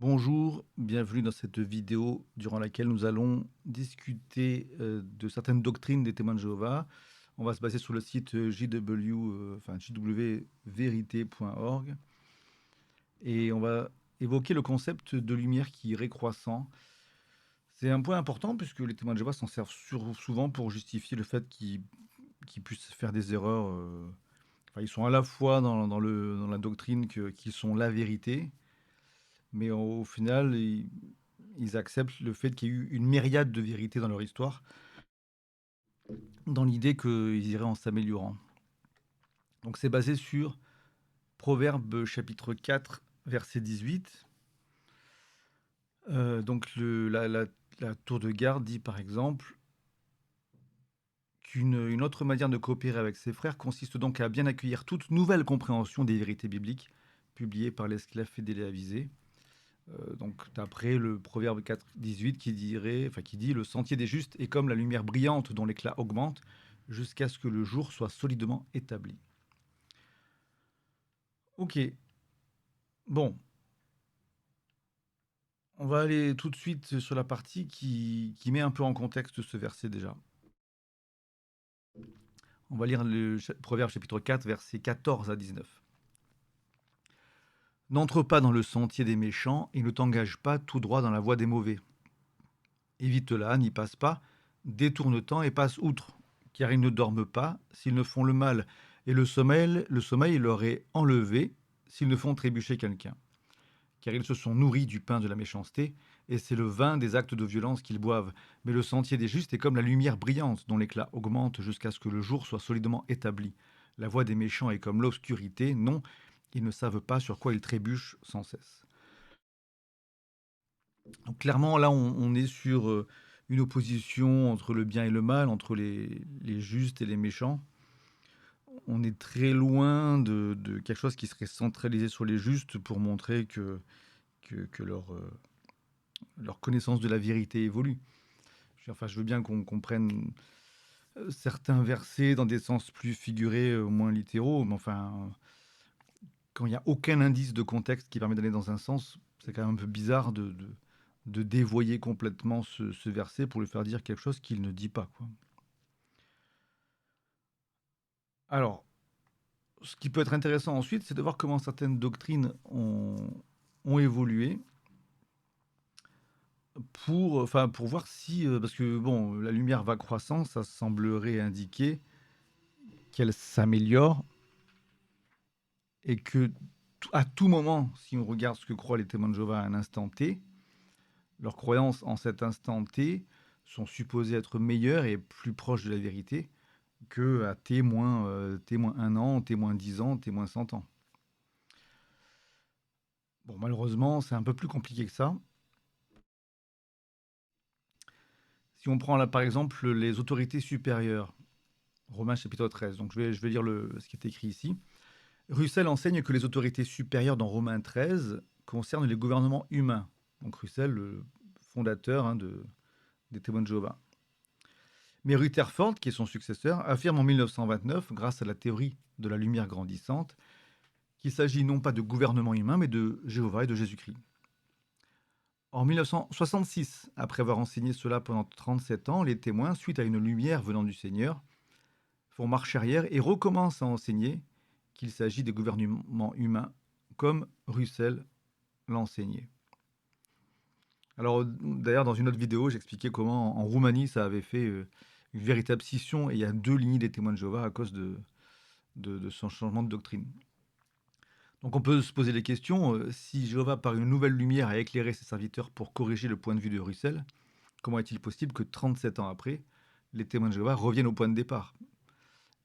Bonjour, bienvenue dans cette vidéo durant laquelle nous allons discuter de certaines doctrines des témoins de Jéhovah. On va se baser sur le site jwverité.org et on va évoquer le concept de lumière qui irait croissant. C'est un point important puisque les témoins de Jéhovah s'en servent souvent pour justifier le fait qu'ils puissent faire des erreurs. Enfin, ils sont à la fois dans la doctrine qu'ils sont la vérité, mais au final, ils acceptent le fait qu'il y ait eu une myriade de vérités dans leur histoire, dans l'idée qu'ils iraient en s'améliorant. Donc c'est basé sur Proverbe chapitre 4, verset 18. Donc la tour de garde dit par exemple qu'une autre manière de coopérer avec ses frères consiste donc à bien accueillir toute nouvelle compréhension des vérités bibliques publiées par l'esclave fidèle et avisé. Donc d'après le Proverbe 4, 18 qui dit le sentier des justes est comme la lumière brillante dont l'éclat augmente jusqu'à ce que le jour soit solidement établi. Ok, bon, on va aller tout de suite sur la partie qui met un peu en contexte ce verset déjà. On va lire le Proverbe chapitre 4, versets 14 à 19. N'entre pas dans le sentier des méchants et ne t'engage pas tout droit dans la voie des mauvais. Évite-la, n'y passe pas, détourne-t'en et passe outre, car ils ne dorment pas s'ils ne font le mal, et le sommeil leur est enlevé s'ils ne font trébucher quelqu'un. Car ils se sont nourris du pain de la méchanceté, et c'est le vin des actes de violence qu'ils boivent. Mais le sentier des justes est comme la lumière brillante dont l'éclat augmente jusqu'à ce que le jour soit solidement établi. La voie des méchants est comme l'obscurité, non, ils ne savent pas sur quoi ils trébuchent sans cesse. Donc clairement, là, on est sur une opposition entre le bien et le mal, entre les justes et les méchants. On est très loin de quelque chose qui serait centralisé sur les justes pour montrer que leur connaissance de la vérité évolue. Je veux bien qu'on comprenne certains versets dans des sens plus figurés, moins littéraux, mais enfin, quand il n'y a aucun indice de contexte qui permet d'aller dans un sens, c'est quand même un peu bizarre de dévoyer complètement ce verset pour lui faire dire quelque chose qu'il ne dit pas, quoi. Alors, ce qui peut être intéressant ensuite, c'est de voir comment certaines doctrines ont évolué pour voir si, parce que bon, la lumière va croissant, ça semblerait indiquer qu'elle s'améliore et que à tout moment, si on regarde ce que croient les témoins de Jéhovah à un instant T, leurs croyances en cet instant T sont supposées être meilleures et plus proches de la vérité que à T-moins 1 an, T-moins 10 ans, T-moins 100 ans. Bon, malheureusement, c'est un peu plus compliqué que ça. Si on prend là, par exemple, les autorités supérieures, Romains chapitre 13, donc je vais lire ce qui est écrit ici. Russell enseigne que les autorités supérieures dans Romains 13 concernent les gouvernements humains. Donc Russell, le fondateur des témoins de Jéhovah. Mais Rutherford, qui est son successeur, affirme en 1929, grâce à la théorie de la lumière grandissante, qu'il s'agit non pas de gouvernement humain, mais de Jéhovah et de Jésus-Christ. En 1966, après avoir enseigné cela pendant 37 ans, les témoins, suite à une lumière venant du Seigneur, font marche arrière et recommencent à enseigner qu'il s'agit des gouvernements humains, comme Russell l'enseignait. Alors, d'ailleurs, dans une autre vidéo, j'expliquais comment en Roumanie, ça avait fait une véritable scission et il y a deux lignées des témoins de Jéhovah à cause de son changement de doctrine. Donc on peut se poser les questions, si Jéhovah par une nouvelle lumière a éclairé ses serviteurs pour corriger le point de vue de Russell, comment est-il possible que 37 ans après, les témoins de Jéhovah reviennent au point de départ?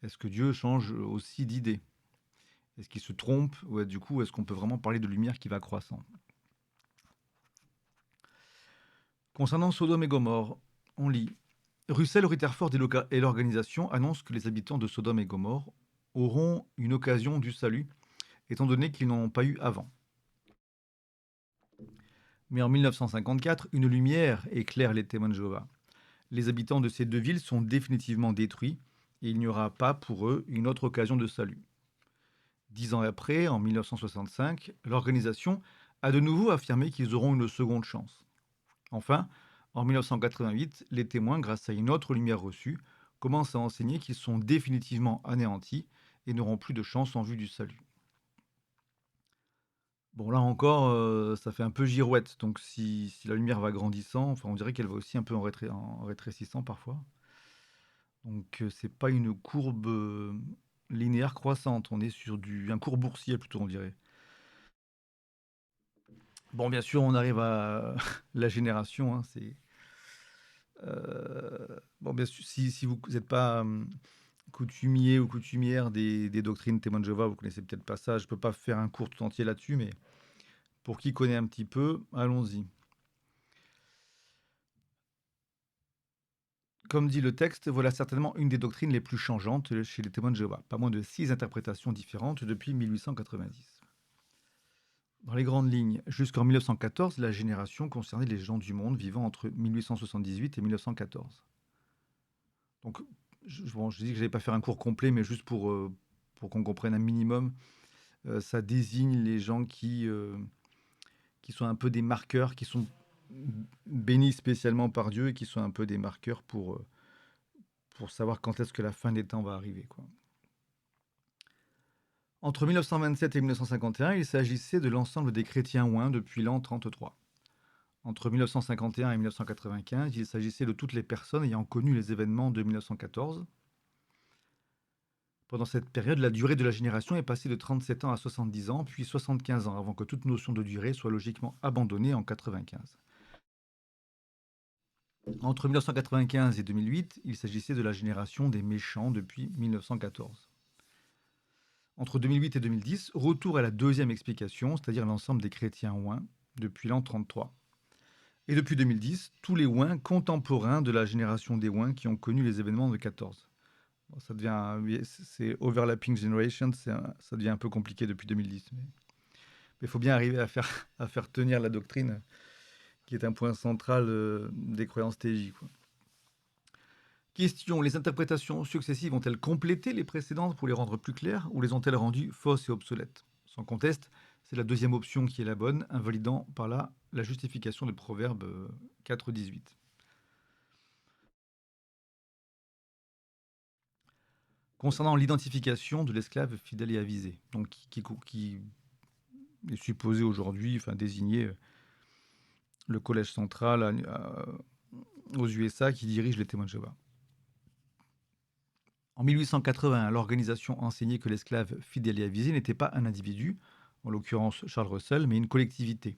Est-ce que Dieu change aussi d'idée? Est-ce qu'il se trompe? Ou du coup, est-ce qu'on peut vraiment parler de lumière qui va croissant? Concernant Sodome et Gomorre, on lit Russell, Rutherford et l'organisation annoncent que les habitants de Sodome et Gomorre auront une occasion du salut, étant donné qu'ils n'en ont pas eu avant. Mais en 1954, une lumière éclaire les témoins de Jéhovah. Les habitants de ces deux villes sont définitivement détruits et il n'y aura pas pour eux une autre occasion de salut. 10 ans après, en 1965, l'organisation a de nouveau affirmé qu'ils auront une seconde chance. Enfin, en 1988, les témoins, grâce à une autre lumière reçue, commencent à enseigner qu'ils sont définitivement anéantis et n'auront plus de chance en vue du salut. Bon, là encore, ça fait un peu girouette, donc si la lumière va grandissant, enfin, on dirait qu'elle va aussi un peu en rétrécissant parfois. Donc, c'est pas une courbe, linéaire croissante, on est sur un cours boursier plutôt, on dirait. Bon, bien sûr, on arrive à la génération, hein, bon, bien sûr, si vous n'êtes pas, coutumier ou coutumière des doctrines témoins de Jéhovah, vous connaissez peut-être pas ça, je peux pas faire un cours tout entier là-dessus, mais pour qui connaît un petit peu, allons-y. Comme dit le texte, voilà certainement une des doctrines les plus changeantes chez les témoins de Jéhovah. Pas moins de 6 interprétations différentes depuis 1890. Dans les grandes lignes, jusqu'en 1914, la génération concernait les gens du monde vivant entre 1878 et 1914. Donc, bon, je dis que je n'allais pas faire un cours complet, mais juste pour qu'on comprenne un minimum, ça désigne les gens qui sont un peu des marqueurs, qui sont bénis spécialement par Dieu et qui sont un peu des marqueurs pour savoir quand est-ce que la fin des temps va arriver, quoi. Entre 1927 et 1951, il s'agissait de l'ensemble des chrétiens ouins depuis l'an 33. Entre 1951 et 1995, il s'agissait de toutes les personnes ayant connu les événements de 1914. Pendant cette période, la durée de la génération est passée de 37 ans à 70 ans, puis 75 ans, avant que toute notion de durée soit logiquement abandonnée en 95. Entre 1995 et 2008, il s'agissait de la génération des méchants depuis 1914. Entre 2008 et 2010, retour à la deuxième explication, c'est-à-dire l'ensemble des chrétiens ouins, depuis l'an 33. Et depuis 2010, tous les ouins contemporains de la génération des ouins qui ont connu les événements de 14. Bon, c'est overlapping generation, ça devient un peu compliqué depuis 2010. Mais il faut bien arriver à faire tenir la doctrine, qui est un point central des croyances TJ, quoi. Question, les interprétations successives ont-elles complété les précédentes pour les rendre plus claires ou les ont-elles rendues fausses et obsolètes? Sans conteste, c'est la deuxième option qui est la bonne, invalidant par là la justification de Proverbe 4,18. Concernant l'identification de l'esclave fidèle et avisé, donc qui est supposé aujourd'hui, enfin désigner le collège central aux USA qui dirige les témoins de Jéhovah. En 1880, l'organisation enseignait que l'esclave fidèle et avisé n'était pas un individu, en l'occurrence Charles Russell, mais une collectivité.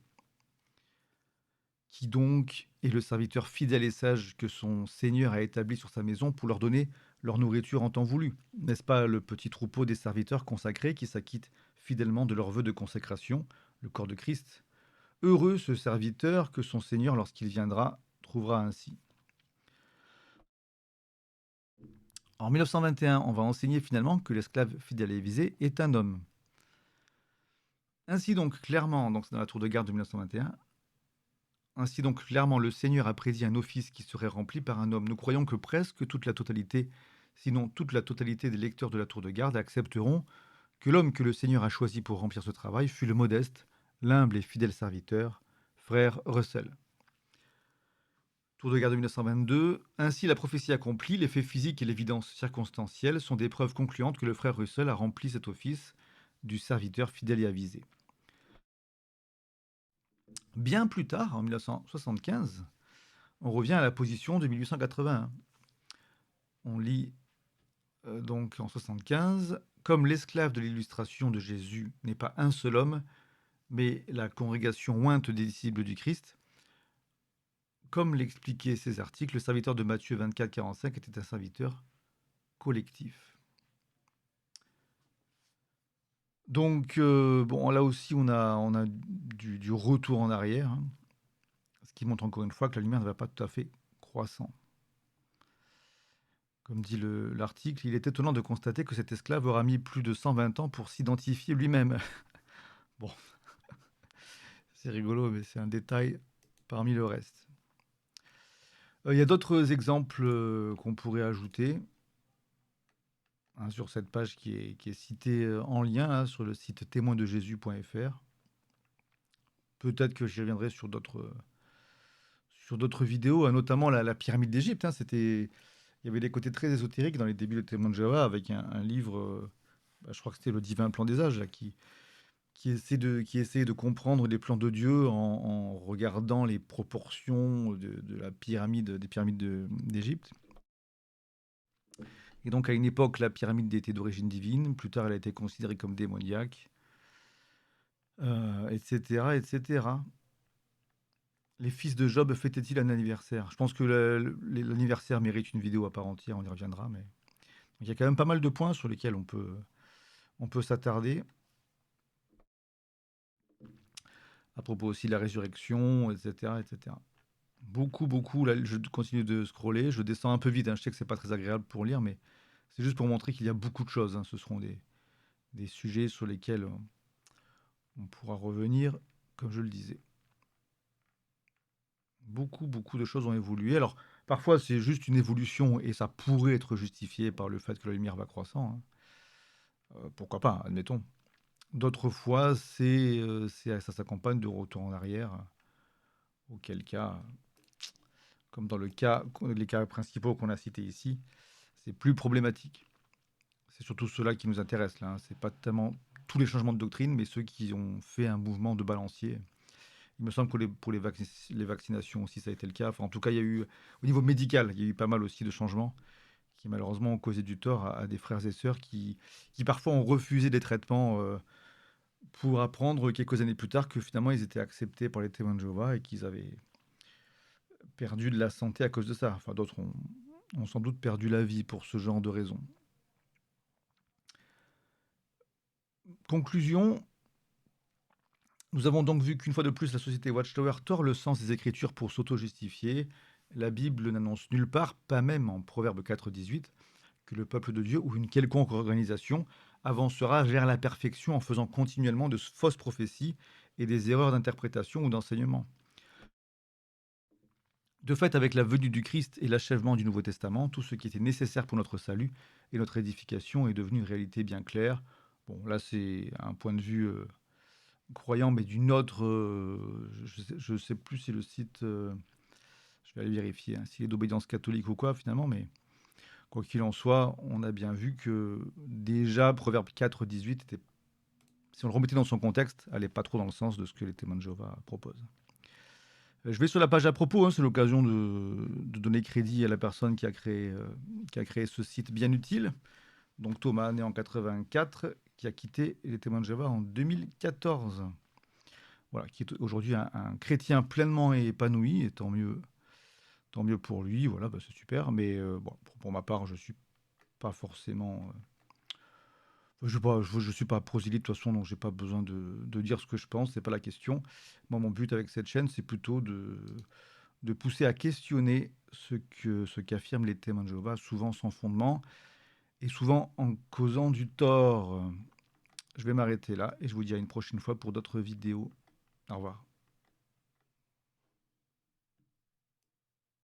Qui donc est le serviteur fidèle et sage que son seigneur a établi sur sa maison pour leur donner leur nourriture en temps voulu? N'est-ce pas le petit troupeau des serviteurs consacrés qui s'acquittent fidèlement de leur vœu de consécration, le corps de Christ? Heureux ce serviteur que son seigneur, lorsqu'il viendra, trouvera ainsi. En 1921, on va enseigner finalement que l'esclave fidèle et avisé est un homme. Ainsi donc, clairement, donc c'est dans la tour de garde de 1921, ainsi donc, clairement, le Seigneur a prédit un office qui serait rempli par un homme. Nous croyons que presque toute la totalité, sinon toute la totalité des lecteurs de la tour de garde accepteront que l'homme que le Seigneur a choisi pour remplir ce travail fut le modeste, l'humble et fidèle serviteur, frère Russell. Tour de garde de 1922. Ainsi, la prophétie accomplie, les faits physiques et l'évidence circonstancielle sont des preuves concluantes que le frère Russell a rempli cet office du serviteur fidèle et avisé. Bien plus tard, en 1975, on revient à la position de 1881. On lit donc en 75, comme l'esclave de l'illustration de Jésus n'est pas un seul homme, mais la congrégation ointe des disciples du Christ, comme l'expliquaient ces articles, le serviteur de Matthieu 24, 45 était un serviteur collectif. Donc, bon, là aussi, on a du retour en arrière, hein, ce qui montre encore une fois que la lumière ne va pas tout à fait croissant. Comme dit l'article, il est étonnant de constater que cet esclave aura mis plus de 120 ans pour s'identifier lui-même. Bon, c'est rigolo, mais c'est un détail parmi le reste. Il y a d'autres exemples qu'on pourrait ajouter, hein, sur cette page qui est citée en lien, hein, sur le site témoindedjésus.fr. Peut-être que j'y reviendrai sur d'autres vidéos, notamment la pyramide d'Égypte, hein. Il y avait des côtés très ésotériques dans les débuts de Témoin de Jéhovah avec un livre, je crois que c'était Le Divin Plan des Âges, là, qui essaie de comprendre les plans de Dieu en regardant les proportions de la pyramide, des pyramides d'Égypte. Et donc, à une époque, la pyramide était d'origine divine. Plus tard, elle a été considérée comme démoniaque, etc., etc. Les fils de Job fêtaient-ils un anniversaire? Je pense que l'anniversaire mérite une vidéo à part entière, on y reviendra, mais il y a quand même pas mal de points sur lesquels on peut s'attarder. À propos aussi de la résurrection, etc., etc. Beaucoup, beaucoup. Là, je continue de scroller. Je descends un peu vite, hein. Je sais que c'est pas très agréable pour lire, mais c'est juste pour montrer qu'il y a beaucoup de choses, hein. Ce seront des sujets sur lesquels on pourra revenir, comme je le disais. Beaucoup, beaucoup de choses ont évolué. Alors, parfois, c'est juste une évolution et ça pourrait être justifié par le fait que la lumière va croissant, hein. Pourquoi pas, admettons. D'autres fois, ça s'accompagne de retour en arrière, auquel cas, comme dans les cas principaux qu'on a cités ici, c'est plus problématique. C'est surtout ceux-là qui nous intéressent là, hein. C'est pas tellement tous les changements de doctrine, mais ceux qui ont fait un mouvement de balancier. Il me semble que pour les vaccinations aussi, ça a été le cas. Enfin, en tout cas, il y a eu, au niveau médical, il y a eu pas mal aussi de changements qui malheureusement ont causé du tort à des frères et sœurs qui parfois ont refusé des traitements pour apprendre quelques années plus tard que finalement ils étaient acceptés par les témoins de Jéhovah et qu'ils avaient perdu de la santé à cause de ça. Enfin, d'autres ont sans doute perdu la vie pour ce genre de raisons. Conclusion, nous avons donc vu qu'une fois de plus, la société Watchtower tord le sens des Écritures pour s'auto-justifier. La Bible n'annonce nulle part, pas même en Proverbe 4,18, que le peuple de Dieu ou une quelconque organisation avancera vers la perfection en faisant continuellement de fausses prophéties et des erreurs d'interprétation ou d'enseignement. De fait, avec la venue du Christ et l'achèvement du Nouveau Testament, tout ce qui était nécessaire pour notre salut et notre édification est devenu une réalité bien claire. Bon, là, c'est un point de vue croyant, mais d'une autre. Je ne sais plus si le site. Je vais aller vérifier, hein, s'il est d'obédience catholique ou quoi, finalement, mais quoi qu'il en soit, on a bien vu que déjà, Proverbe 4, 18, si on le remettait dans son contexte, allait pas trop dans le sens de ce que les témoins de Jéhovah proposent. Je vais sur la page à propos, hein, c'est l'occasion de donner crédit à la personne qui a créé ce site bien utile. Donc Thomas, né en 84, qui a quitté les témoins de Jéhovah en 2014. Voilà, qui est aujourd'hui un chrétien pleinement épanoui, et tant mieux pour lui, voilà, bah, c'est super. Mais bon, pour ma part, je suis pas forcément. Je suis pas prosélyte de toute façon, donc j'ai pas besoin de dire ce que je pense, c'est pas la question. Moi, mon but avec cette chaîne, c'est plutôt de pousser à questionner ce qu'affirment les témoins de Jéhovah, souvent sans fondement et souvent en causant du tort. Je vais m'arrêter là et je vous dis à une prochaine fois pour d'autres vidéos. Au revoir.